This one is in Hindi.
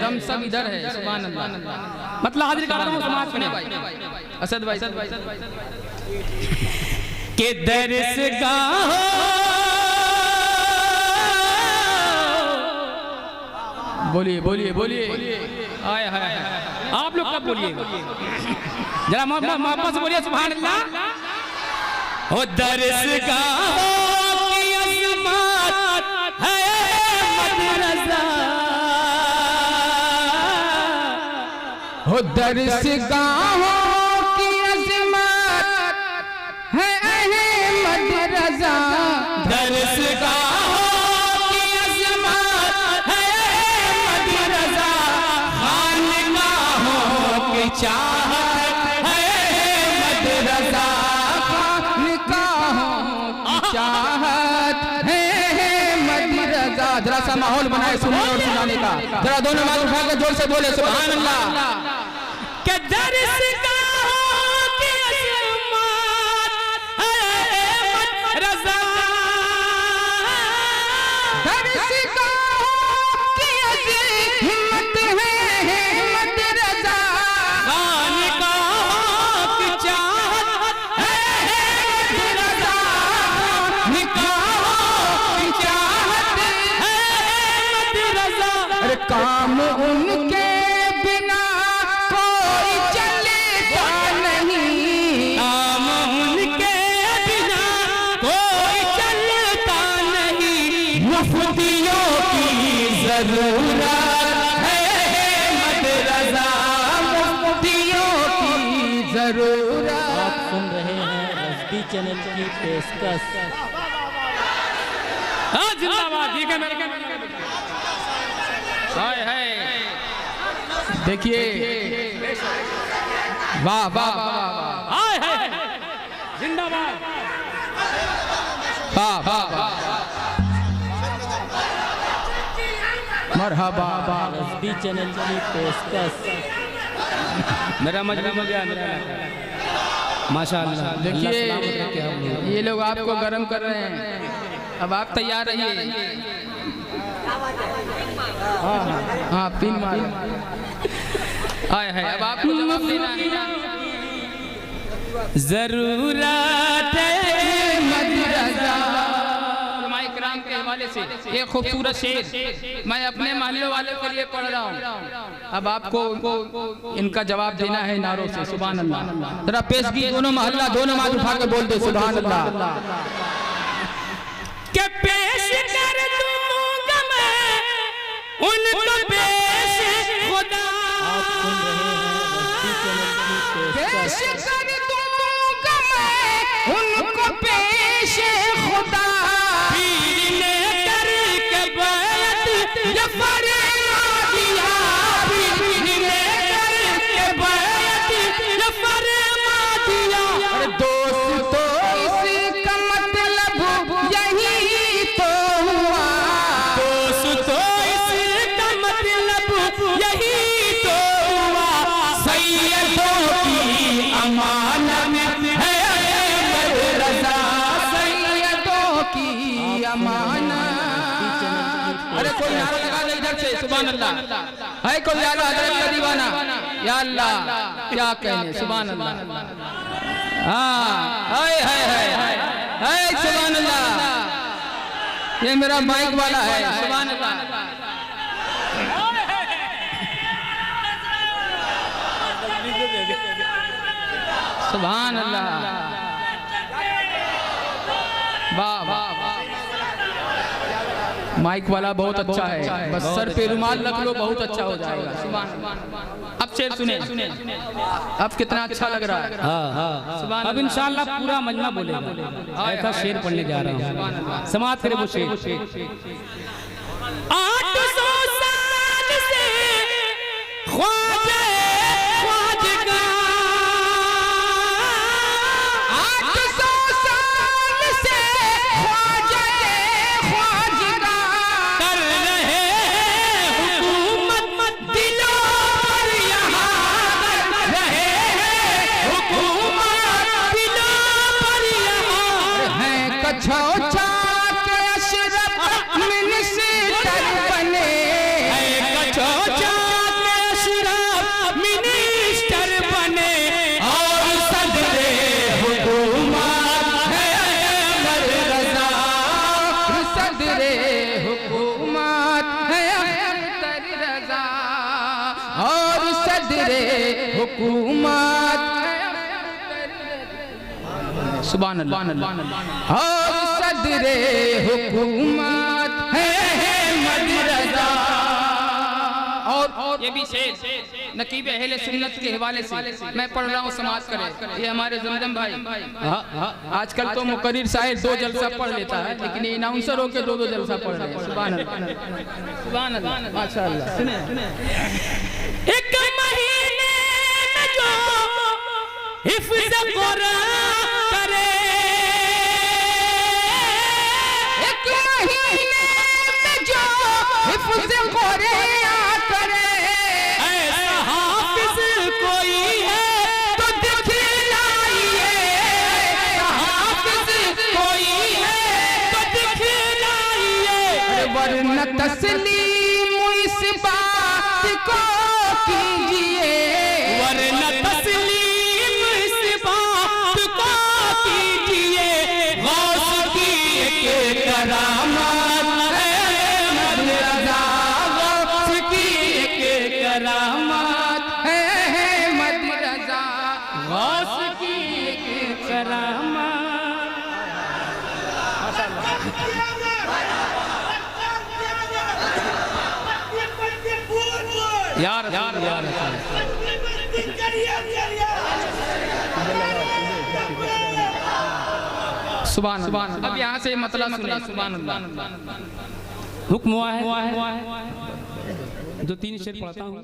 हम सब इधर है। सुभान अल्लाह। मतलब हाजिर कर रहा हूँ समाज में भाई असद भाई के दरसगाह बोलिए बोलिए बोलिए आए हाय आप लोग कब बोलिए जरा मोहब्बत से बोलिए सुभान अल्लाह। हो दरसगाह की अज़मत है मदरसा हो दरसगाह की अज़मत है मदरसा दरसगाह चाहत है मदरसा निकाहों चाहत है मदरसा। जरा सा माहौल बनाए सुनने और सुनाने का। जरा दोनों हाथ उठा कर जोर से बोले सुभान अल्लाह। के दरसगाह की अज़मत है मदरसा काम उनके बिना कोई चलता नहीं काम उनके बिना कोई चलता नहीं मुफ्तियों की जरूरत है मदरसा मुफ्तियों की जरूरत। आप सुन रहे हैं एसबी चैनल की पेशकश। हाँ जिंदाबाद ठीक है मेरे हाय हाय देखिए वाह वाह वाह हाय हाय जिंदाबाद वाह वाह वाह मरहबा एसबी चैनल की पेशकश। मेरा मजबूर हो गया मेरा माशाअल्लाह। देखिए ये लोग आपको गर्म कर रहे हैं। अब आप तैयार रहिए। हाँ पिन मार आए है। अब आपको जवाब देना है। जरूरत है मदरसा इकराम के हवाले से एक खूबसूरत शेर मैं अपने मोहल्ले वाले के लिए पढ़ रहा हूँ। अब आपको इनका जवाब देना है नारों से सुभान अल्लाह। जरा पेश की दोनों मोहल्ला दोनों हाथ उठा के बोल दे सुभान अल्लाह। के पेश कर दूंगा मैं उनको पेश खुदा। आप सुन रहे हैं एसबी चैनल की पेशकश। पेश कर दूंगा मैं उनको पेश खुदा पीर ने करके बैत ये फरमा दिया पीर ने करके बैत ये फरमा दिया। अरे दोस्तों इसका मतलब यही तो हुआ दोस्तों इसका मतलब यही तो हुआ सैयदों की अमानत है मदरसा सैयदों की अमानत। अरे कोई नारा लगा दे इधर से सुभान अल्लाह। है कोई आला हज़रत का दीवाना या अल्लाह क्या कहने सुभान अल्लाह। हाँ हाय हाय हाय हाय सुभान अल्लाह। ये मेरा माइक वाला है सुभान अल्लाह। सुभान अल्लाह वाह वाह माइक वाला बहुत अच्छा है। बस सर पे रुमाल रख लो बहुत अच्छा हो जाएगा सुभान। अब शेर सुने अब कितना अच्छा लग रहा है। हाँ अब इंशाअल्लाह पूरा मजमा बोलेगा। ऐसा शेर पढ़ने जा रहा हूँ समाज करे वो शेर। 800 साल से ख्वाजा ख्वाजगा 800 साल से ख्वाजा ख्वाजगा कर रहे हुकूमत दिलों पर यहाँ कर रहे हुकूमत दिलों पर यहाँ है कछौचा के अशरफ मिनिस्टर बने है कछौचा सदरे हुकूमत, सुभान अल्लाह, और सदरे हुकूमत है अहमद रजा। और ये भी शेर नकीब अहले सुन्नत के हवाले से मैं पढ़ रहा हूँ, समाज करे। ये हमारे जमजम भाई, आजकल तो मुकर्रिर साहिब 2 जलसा पढ़ लेता है, लेकिन ये अनाउंसर होके 2 जलसा पढ़ रहे हैं। सुभान अल्लाह, सुभान अल्लाह, माशाअल्लाह। सुने एक महीने में जो हिफ्ज़ कुरान करे, एक महीने में जो हिफ्ज़ कुरान करे, ऐसा हाफिज़ कोई है तो दिखलाइए, हाफिज़ कोई है तो दिखलाइए, वरना तस्लीम इस बात को कीजिए, वरना तस्लीम इस बात को कीजिए, गौस की एक करामत है अहमद रजा, गौस की एक करामत है अहमद रजा, गौस की एक करामत। यार यार यार सुभान अल्लाह। अब यहाँ से मतलब सुने, सुभान अल्लाह। हुक्म हुआ है 2-3 शेर पढ़ता हूँ।